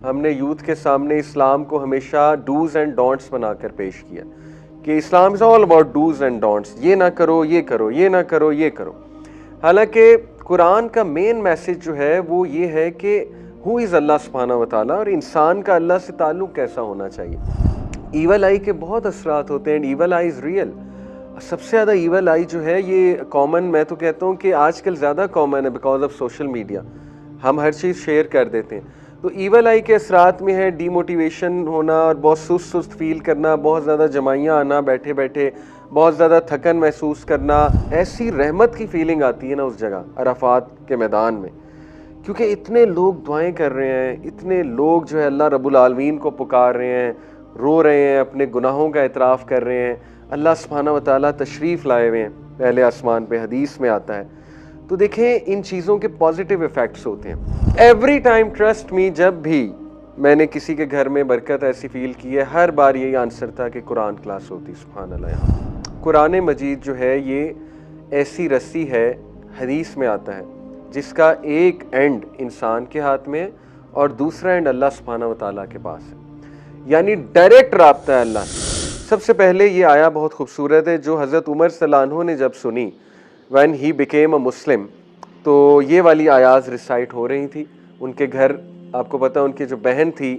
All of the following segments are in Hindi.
हमने यूथ के सामने इस्लाम को हमेशा डूज एंड डोंट्स बनाकर पेश किया कि Islam is all about dos and don'ts, ये ना करो, ये करो, ये ना करो, ये करो। हालांकि कुरान का मेन मैसेज जो है वो ये है कि हु इज़ अल्लाह सुब्हानहू व तआला और इंसान का अल्लाह से ताल्लुक़ कैसा होना चाहिए। ईवल आई के बहुत असरात होते हैं, ईवल आई इज़ रियल। सबसे ज़्यादा ईवल आई जो है ये कॉमन, मैं तो कहता हूँ कि आजकल ज़्यादा कॉमन है बिकॉज ऑफ सोशल मीडिया। हम हर चीज़ शेयर कर देते हैं, तो ईवल आई के असरात में है डीमोटिवेशन होना और बहुत सुस्त फील करना, बहुत ज़्यादा जमाइयाँ आना बैठे बैठे, बहुत ज़्यादा थकन महसूस करना। ऐसी रहमत की फीलिंग आती है ना उस जगह अराफात के मैदान में, क्योंकि इतने लोग दुआएं कर रहे हैं, इतने लोग जो है अल्लाह रब्बुल आलमीन को पुकार रहे हैं, रो रहे हैं, अपने गुनाहों का एतराफ़ कर रहे हैं। अल्लाह सुब्हानहू व तआला तशरीफ़ लाए हुए हैं पहले आसमान पे, हदीस में आता है। तो देखें इन चीज़ों के पॉजिटिव इफ़ेक्ट्स होते हैं। एवरी टाइम ट्रस्ट मी, जब भी मैंने किसी के घर में बरकत ऐसी फ़ील की है, हर बार यही आंसर था कि कुरान क्लास होती। सुभान अल्लाह। यहाँ कुरान मजीद जो है ये ऐसी रस्सी है, हदीस में आता है, जिसका एक एंड इंसान के हाथ में है और दूसरा एंड अल्लाह सुब्हानहू व तआला के पास है, यानी डायरेक्ट राब्ता है अल्लाह से। सबसे पहले ये आया बहुत खूबसूरत है जो हज़रत उमर सल्लल्लाहु अन्हु ने जब सुनी, व्हेन ही बिकेम अ मुस्लिम, तो ये वाली आयाज़ रिसाइट हो रही थी उनके घर। आपको पता है उनकी जो बहन थी,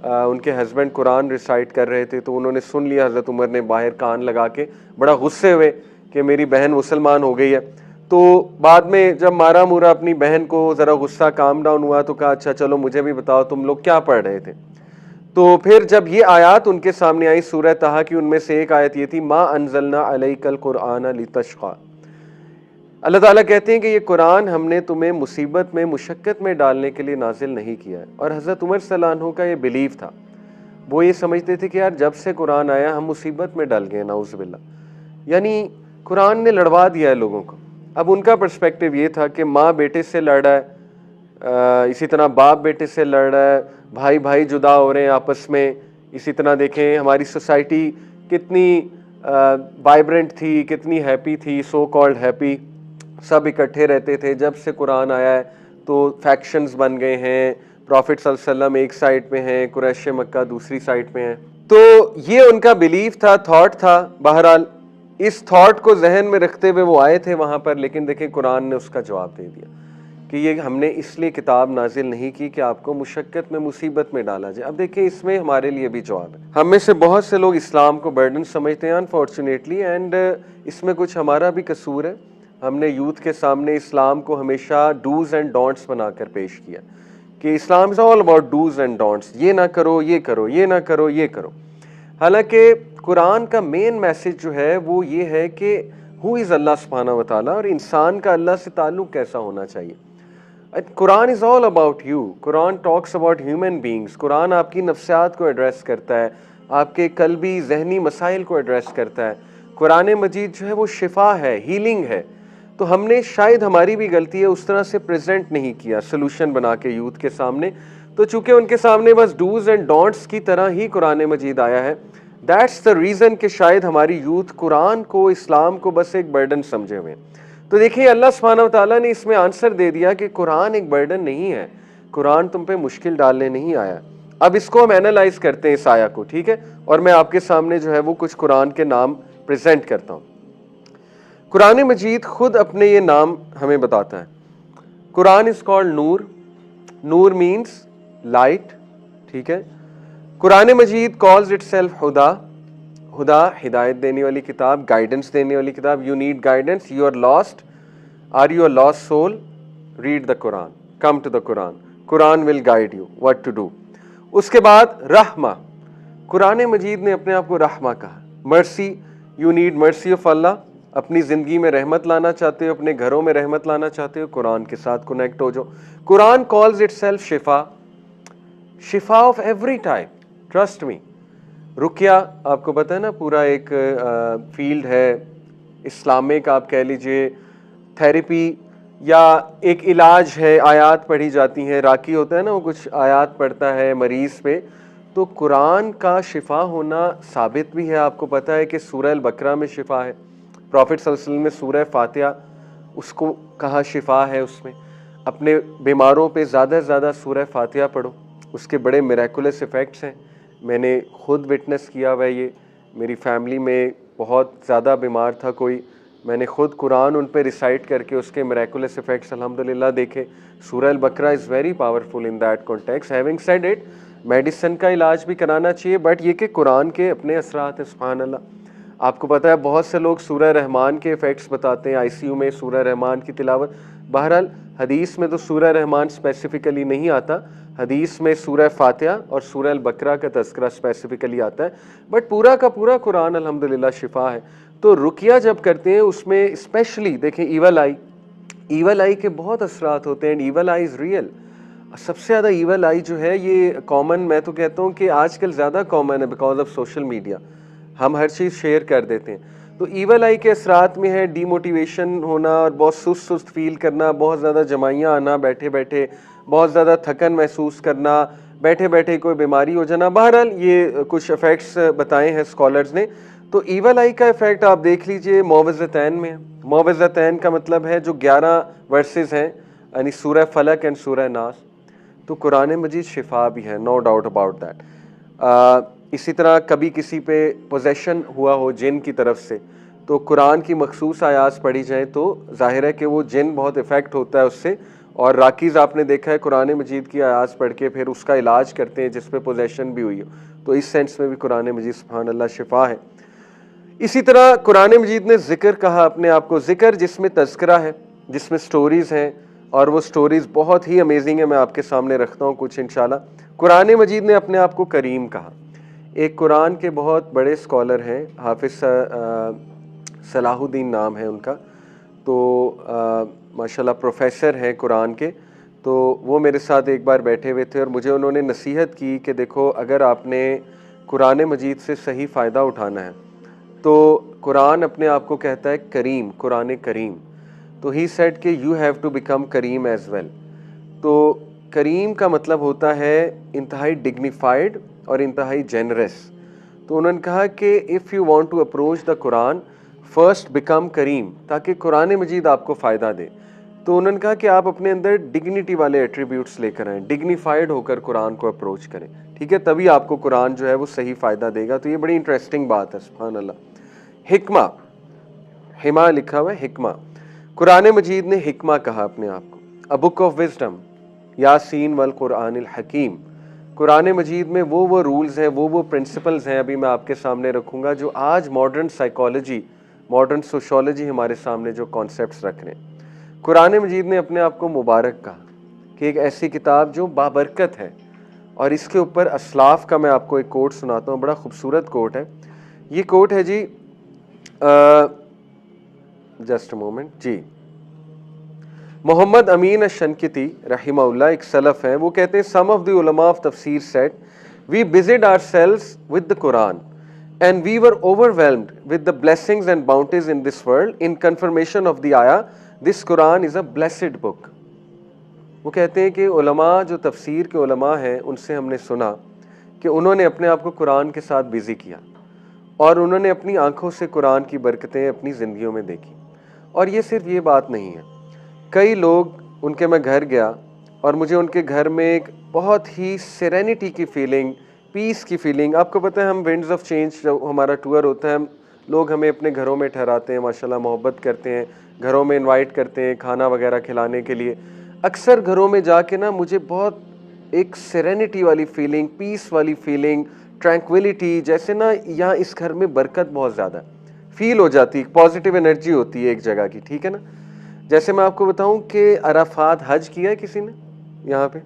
उनके हस्बैंड कुरान रिसाइट कर रहे थे, तो उन्होंने सुन लिया। हज़रत उमर ने बाहर कान लगा के बड़ा गुस्से हुए कि मेरी बहन मुसलमान हो गई है। तो बाद में जब मारा मूरा अपनी बहन को, ज़रा गुस्सा काम डाउन हुआ, तो कहा अच्छा चलो मुझे भी बताओ तुम लोग क्या पढ़ रहे थे। तो फिर जब ये आयत उनके सामने आई सूरह तहा की, उनमें से एक आयत ये थी, मा अनज़लना अलैकल कुरआन लितशक़ा। अल्लाह ताला कहते हैं कि ये कुरान हमने तुम्हें मुसीबत में, मुशक्क़त में डालने के लिए नाजिल नहीं किया है। और हज़रत उमर सल्लल्लाहु अन्हु का ये बिलीव था, वो ये समझते थे कि यार जब से कुरान आया हम मुसीबत में डल गए, नाउज़ु बिल्लाह। यानी कुरान ने लड़वा दिया है लोगों को। अब उनका पर्सपेक्टिव ये था कि माँ बेटे से लड़ रहा है, इसी तरह बाप बेटे से लड़ रहा है, भाई भाई जुदा हो रहे हैं आपस में। इसी तरह देखें हमारी सोसाइटी कितनी वाइब्रेंट थी, कितनी हैप्पी थी, सो कॉल्ड हैप्पी, सब इकट्ठे रहते थे। जब से कुरान आया है तो फैक्शंस बन गए हैं, प्रॉफिट सल्लल्लाहु अलैहि वसल्लम एक साइड पे हैं, कुरैश मक्का दूसरी साइड पे हैं। तो ये उनका बिलीफ था, थॉट था। बहरहाल इस थॉट को जहन में रखते हुए वो आए थे वहाँ पर, लेकिन देखें कुरान ने उसका जवाब दे दिया कि ये हमने इसलिए किताब नाजिल नहीं की कि आपको मुशक्क़त में, मुसीबत में डाला जाए। अब देखिए इसमें हमारे लिए भी जवाब है। हम में से बहुत से लोग इस्लाम को बर्डन समझते हैं अनफॉर्चुनेटली, एंड इसमें कुछ हमारा भी कसूर है। हमने यूथ के सामने इस्लाम को हमेशा डूज एंड डोंट्स बनाकर पेश किया कि Islam is all about dos and don'ts, ये ना करो, ये करो, ये ना करो, ये करो। हालांकि कुरान का मेन मैसेज जो है वो ये है कि हु इज़ अल्लाह सुब्हानहू व तआला और इंसान का अल्लाह से ताल्लुक़ कैसा होना चाहिए। Quran is all about you, Quran talks about human beings. Quran आपकी नफ्सियात को एड्रेस करता है, आपके कल्बी जहनी मसाइल को एड्रेस करता है। कुरान मजीद जो है वो शिफा है, हीलिंग है। तो हमने, शायद हमारी भी गलती है, उस तरह से प्रेजेंट नहीं किया सोल्यूशन बना के यूथ के सामने। तो चूंकि उनके सामने बस डूज एंड डोंट्स की तरह ही कुरान मजीद आया है, दैट्स द रीज़न कि शायद हमारी यूथ कुरान को, इस्लाम को बस एक बर्डन समझे हुए। तो देखिए अल्लाह सुब्हानहू व तआला ने इसमें आंसर दे दिया कि कुरान एक बर्डन नहीं है, कुरान तुम पे मुश्किल डालने नहीं आया। अब इसको हम एनालाइज करते हैं इस आया को, ठीक है, और मैं आपके सामने जो है वो कुछ कुरान के नाम प्रेजेंट करता हूँ। कुरान मजीद खुद अपने ये नाम हमें बताता है। Quran is called Noor, Noor means light, ठीक है। कुरान मजीद कॉल्स इटसेल्फ हुदा, हुदा हिदायत देने वाली किताब, गाइडेंस देने वाली किताब। You need guidance, you are lost, are you a lost soul, read the Quran, come to the Quran, Quran will guide you what to do. उसके बाद रहमा, कुरान मजीद ने अपने आप को रहमा कहा। Mercy, you need mercy of Allah, अपनी ज़िंदगी में रहमत लाना चाहते हो, अपने घरों में रहमत लाना चाहते हो, कुरान के साथ कनेक्ट हो जाओ। कुरान कॉल्स इटसेल्फ शिफा, शिफा of every type, trust me. रुकिया, आपको पता है ना, पूरा एक फील्ड है इस्लामिक, आप कह लीजिए थेरेपी या एक इलाज है। आयात पढ़ी जाती हैं, राकी होता है ना, वो कुछ आयात पढ़ता है मरीज़ पे। तो कुरान का शिफा होना साबित भी है। आपको पता है कि सूरह अल बकरा में शिफा है, प्रॉफिट सल्लल्लाहु अलैहि वसल्लम में सूरह फातिहा उसको कहा शिफा है। उसमें अपने बीमारों पे ज़्यादा से ज़्यादा सूरह फातिहा पढ़ो, उसके बड़े मिरेकुलस इफ़ेक्ट्स हैं। मैंने खुद विटनेस किया हुआ है ये। मेरी फैमिली में बहुत ज़्यादा बीमार था कोई, मैंने खुद कुरान उन पे रिसाइट करके उसके मिरेकुलस इफ़ेक्ट्स अल्हम्दुलिल्लाह देखे। सूरह अल बकरा is very powerful in that context. Having said it, medicine का इलाज भी कराना चाहिए, बट ये कि कुरान के अपने असरात हैं। सुभान अल्लाह। आपको पता है बहुत से लोग सूरह रहमान के इफ़ेक्ट्स बताते हैं, आईसीयू में सूरह रहमान की तिलावत। बहरहाल हदीस में तो सूरह रहमान स्पेसिफ़िकली नहीं आता, हदीस में सूरह फातिहा और सूरह अल बकरा का तज़किरा स्पेसिफ़िकली आता है, बट पूरा का पूरा कुरान अल्हम्दुलिल्लाह शिफा है। तो रुकिया जब करते हैं उसमें स्पेशली देखें ईवल आई के बहुत असरात होते हैं। Evil I is real. सबसे ज़्यादा ईवल आई जो है ये कॉमन, मैं तो कहता हूँ कि आजकल ज़्यादा कॉमन है बिकॉज ऑफ सोशल मीडिया। हम हर चीज़ शेयर कर देते हैं। तो ईवल आई के असरात में है डीमोटिवेशन होना और बहुत सुस्त फील करना, बहुत ज़्यादा जमाइयाँ आना बैठे बैठे, बहुत ज़्यादा थकन महसूस करना, बैठे बैठे कोई बीमारी हो जाना। बहरहाल ये कुछ इफ़ेक्ट्स बताए हैं स्कॉलर्स ने। तो ईवल आई का इफ़ेक्ट आप देख लीजिए मुअव्विज़तैन में। मुअव्विज़तैन का मतलब है जो 11 वर्सेस हैं, यानी सूरह फलक एंड सूरह नास। तो कुरान मजीद शिफा भी है, नो डाउट अबाउट दैट। इसी तरह कभी किसी पे पोजेशन हुआ हो जिन की तरफ से, तो कुरान की मखसूस आयात पढ़ी जाए तो जाहिर है कि वो जिन बहुत इफ़ेक्ट होता है उससे। और राकीज़ आपने देखा है कुरान मजीद की आयात पढ़ के फिर उसका इलाज करते हैं जिस पे पोजेशन भी हुई हो। तो इस सेंस में भी कुरान मजीद सुभान अल्लाह शिफा है। इसी तरह कुरान मजीद ने ज़िक्र कहा अपने आप को, ज़िक्र जिसमें तज़किरा है, जिसमें स्टोरीज़ हैं, और वो स्टोरीज़ बहुत ही अमेजिंग है। मैं आपके सामने रखता हूँ कुछ इंशाल्लाह। कुरान मजीद ने अपने आप को करीम कहा। एक कुरान के बहुत बड़े स्कॉलर हैं, हाफिज़ सलाहुद्दीन नाम है उनका, तो माशाल्लाह प्रोफेसर हैं कुरान के। तो वो मेरे साथ एक बार बैठे हुए थे और मुझे उन्होंने नसीहत की कि देखो अगर आपने कुरान मजीद से सही फ़ायदा उठाना है तो कुरान अपने आप को कहता है करीम, कुरान करीम। तो ही सेड कि you have to become Karim as well. तो करीम का मतलब होता है इंतहाई डिग्निफाइड और इंतहाई जेनरस। तो उन्होंने कहा कि if you want to approach the Quran first become करीम, ताकि कुरान मजीद आपको फ़ायदा दे। तो उन्होंने कहा कि आप अपने अंदर डिग्निटी वाले एट्रीब्यूट्स लेकर आएँ, डिग्निफाइड होकर कुरान को अप्रोच करें, ठीक है, तभी आपको कुरान जो है वो सही फ़ायदा देगा। तो ये बड़ी इंटरेस्टिंग बात है, सुभान अल्लाह। हिकमा, हिमा लिखा हुआ है हिकमा। कुरान मजीद ने हिकमा कहा अपने आप को, a book of wisdom, Yasin वल कुरानिल हकीम। कुरान मजीद में वो रूल्स हैं, वो प्रिंसिपल्स हैं, अभी मैं आपके सामने रखूँगा जो आज मॉडर्न साइकोलॉजी, मॉडर्न सोशोलॉजी हमारे सामने जो कॉन्सेप्ट्स रख रहे हैं। कुरान मजीद ने अपने आप को मुबारक कहा कि एक ऐसी किताब जो बाबरकत है। और इसके ऊपर असलाफ का मैं आपको एक कोट सुनाता हूँ, बड़ा खूबसूरत कोट है। ये कोट है जी, जस्ट अ मोमेंट जी, मोहम्मद अमीन अश-शनकिती रहिमहुल्लाह एक सलफ हैं, वो कहते हैं सम ऑफ द उलमा ऑफ तफसीर said we busied ourselves with the Quran and we were overwhelmed with the blessings and bounties in this world in confirmation of the आया this Quran is a blessed book. वो कहते हैं कि उलमा जो तफसीर के उलमा हैं उनसे हमने सुना कि उन्होंने अपने आप को कुरान के साथ बिज़ी किया और उन्होंने अपनी आंखों से कुरान की बरकतें अपनी ज़िंदगियों में देखी। और ये सिर्फ ये बात नहीं है, कई लोग उनके मैं घर गया और मुझे उनके घर में एक बहुत ही सेरेनिटी की फीलिंग, पीस की फीलिंग। आपको पता है हम विंड्स ऑफ चेंज जो हमारा टूर होता है, लोग हमें अपने घरों में ठहराते हैं, माशाल्लाह मोहब्बत करते हैं, घरों में इनवाइट करते हैं खाना वगैरह खिलाने के लिए। अक्सर घरों में जाके ना मुझे बहुत एक सेरेनिटी वाली फीलिंग, पीस वाली फीलिंग, ट्रैंक्विलिटी, जैसे ना यहाँ इस घर में बरकत बहुत ज़्यादा फील हो जाती है, पॉजिटिव एनर्जी होती है एक जगह की, ठीक है ना। जैसे मैं आपको बताऊं कि अराफात हज किया है किसी ने यहाँ पे,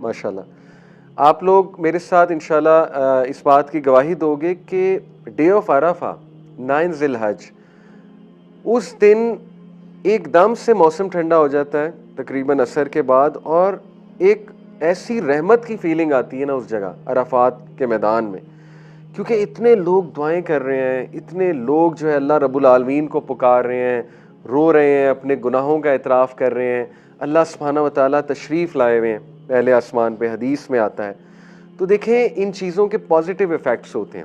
माशाल्लाह। आप लोग मेरे साथ इंशाल्लाह इस बात की गवाही दोगे कि डे ऑफ अराफा 9 ज़िलहज, उस दिन एकदम से मौसम ठंडा हो जाता है तकरीबन असर के बाद, और एक ऐसी रहमत की फीलिंग आती है ना उस जगह अराफात के मैदान में, क्योंकि इतने लोग दुआएं कर रहे हैं, इतने लोग जो है अल्लाह रब्बुल आलमीन को पुकार रहे हैं, रो रहे हैं, अपने गुनाहों का इतराफ़ कर रहे हैं। अल्लाह सुब्हानहू व तआला तशरीफ़ लाए हुए हैं पहले आसमान पे, हदीस में आता है। तो देखें इन चीज़ों के पॉजिटिव इफ़ेक्ट्स होते हैं,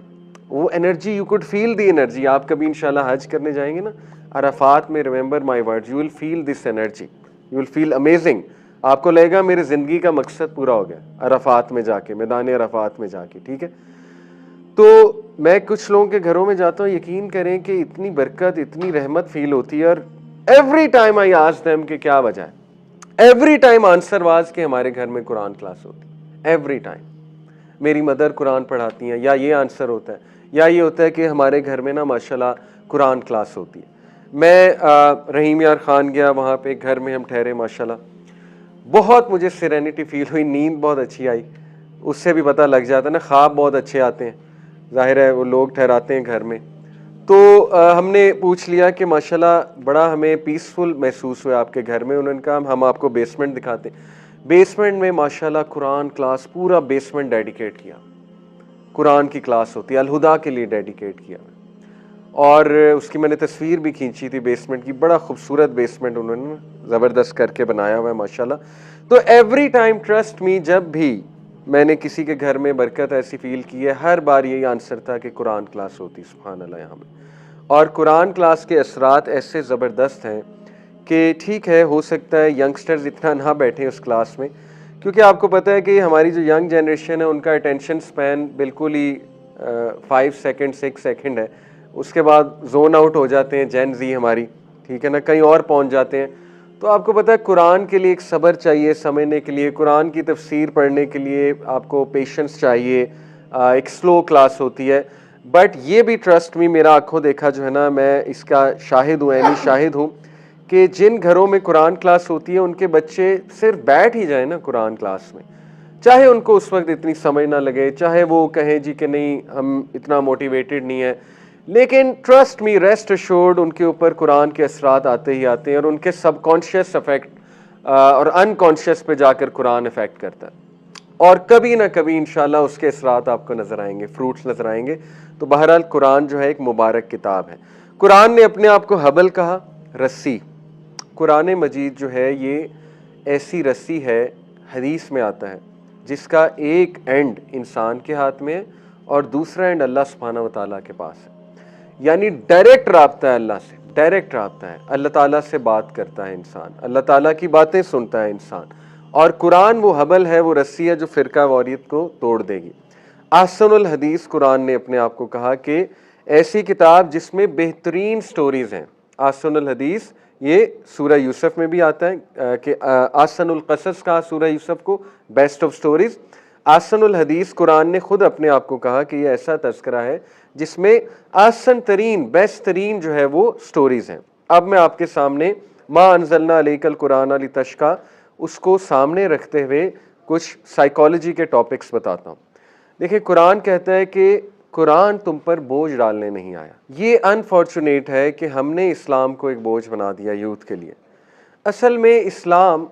वो energy, you could feel the energy. आप कभी इंशाल्लाह हज करने जाएंगे ना अराफात में, remember my words, you will feel this energy, you will feel amazing. आपको लगेगा मेरी ज़िंदगी का मकसद पूरा हो गया अरफात में जाके, मैदान अरफात में जाके, ठीक है। तो मैं कुछ लोगों के घरों में जाता हूँ, यकीन करें कि इतनी बरकत, इतनी रहमत फील होती है, और every time I ask them कि क्या वजह है, एवरी टाइम आंसर वाज कि हमारे घर में कुरान क्लास होती है, एवरी टाइम मेरी मदर कुरान पढ़ाती हैं, या ये आंसर होता है, या ये होता है कि हमारे घर में ना माशाल्लाह कुरान क्लास होती है। मैं रहीम यार खान गया, वहाँ पे घर में हम ठहरे, माशाल्लाह बहुत मुझे सेरेनिटी फील हुई, नींद बहुत अच्छी आई। उससे भी पता लग जाता है ना, ख्वाब बहुत अच्छे आते हैं, जाहिर है वो लोग ठहराते हैं घर में। तो हमने पूछ लिया कि माशाल्लाह बड़ा हमें पीसफुल महसूस हुआ आपके घर में। उन्होंने कहा हम आपको बेसमेंट दिखाते हैं। बेसमेंट में माशाल्लाह कुरान क्लास, पूरा बेसमेंट डेडिकेट किया, कुरान की क्लास होती है, अलहुदा के लिए डेडिकेट किया, और उसकी मैंने तस्वीर भी खींची थी बेसमेंट की। बड़ा खूबसूरत बेसमेंट उन्होंने ज़बरदस्त करके बनाया हुआ है माशाल्लाह। तो एवरी टाइम ट्रस्ट मी, जब भी मैंने किसी के घर में बरकत ऐसी फील की है, हर बार यही आंसर था कि कुरान क्लास होती, सुभान अल्लाह यहाँ में। और कुरान क्लास के असरात ऐसे ज़बरदस्त हैं कि ठीक है, हो सकता है यंगस्टर्स इतना ना बैठें उस क्लास में, क्योंकि आपको पता है कि हमारी जो यंग जनरेशन है उनका अटेंशन स्पैन बिल्कुल ही 5 सेकेंड 6 सेकेंड है, उसके बाद जोन आउट हो जाते हैं, जेन जी हमारी, ठीक है ना, कहीं और पहुंच जाते हैं। तो आपको पता है कुरान के लिए एक सब्र चाहिए, समझने के लिए, कुरान की तफसीर पढ़ने के लिए आपको पेशेंस चाहिए। एक स्लो क्लास होती है, बट ये भी ट्रस्ट मी, मेरा आंखों देखा जो है ना, मैं इसका शाहिद हूँ, यानी शाहिद हूँ कि जिन घरों में कुरान क्लास होती है उनके बच्चे सिर्फ बैठ ही जाए ना कुरान क्लास में, चाहे उनको उस वक्त इतनी समझ ना लगे, चाहे वो कहें जी कि नहीं हम इतना मोटिवेटेड नहीं है, लेकिन ट्रस्ट मी, रेस्ट अश्योर्ड, उनके ऊपर कुरान के असरात आते ही आते हैं, और उनके सबकॉन्शियस इफेक्ट और अनकॉन्शियस पे जाकर कुरान इफेक्ट करता है, और कभी ना कभी इंशाल्लाह उसके असरात आपको नजर आएंगे, फ्रूट्स नजर आएंगे। तो बहरहाल कुरान जो है एक मुबारक किताब है। कुरान ने अपने आप को हबल कहा, रस्सी। कुरान मजीद जो है ये ऐसी रस्सी है, हदीस में आता है, जिसका एक एंड इंसान के हाथ में है और दूसरा एंड अल्लाह सुब्हानहू व तआला के पास है, यानी डायरेक्ट राब्ता है अल्लाह से, डायरेक्ट राब्ता है, अल्लाह ताला से बात करता है इंसान, अल्लाह ताला की बातें सुनता है इंसान। और कुरान वो हबल है, वो रस्सी है जो फिरका वारियत को तोड़ देगी। ahsanul हदीस कुरान ने अपने आप को कहा कि ऐसी किताब जिसमें बेहतरीन स्टोरीज हैं। ahsanul हदीस ये सूरह यूसुफ में भी आता है कि ahsanul क़सस कहा सूरह यूसुफ को, बेस्ट ऑफ स्टोरीज। ahsanul हदीस कुरान ने खुद अपने आप को कहा कि ये ऐसा तज़किरा है जिसमें आसन तरीन, बेस्ट तरीन जो है वो स्टोरीज हैं। अब मैं आपके सामने मा अंज़लना अलैकल कुरान लितश्का, उसको सामने रखते हुए कुछ साइकोलॉजी के टॉपिक्स बताता हूँ। देखिए, कुरान कहता है कि कुरान तुम पर बोझ डालने नहीं आया। ये अनफॉर्चुनेट है कि हमने इस्लाम को एक बोझ बना दिया यूथ के लिए। असल में इस्लाम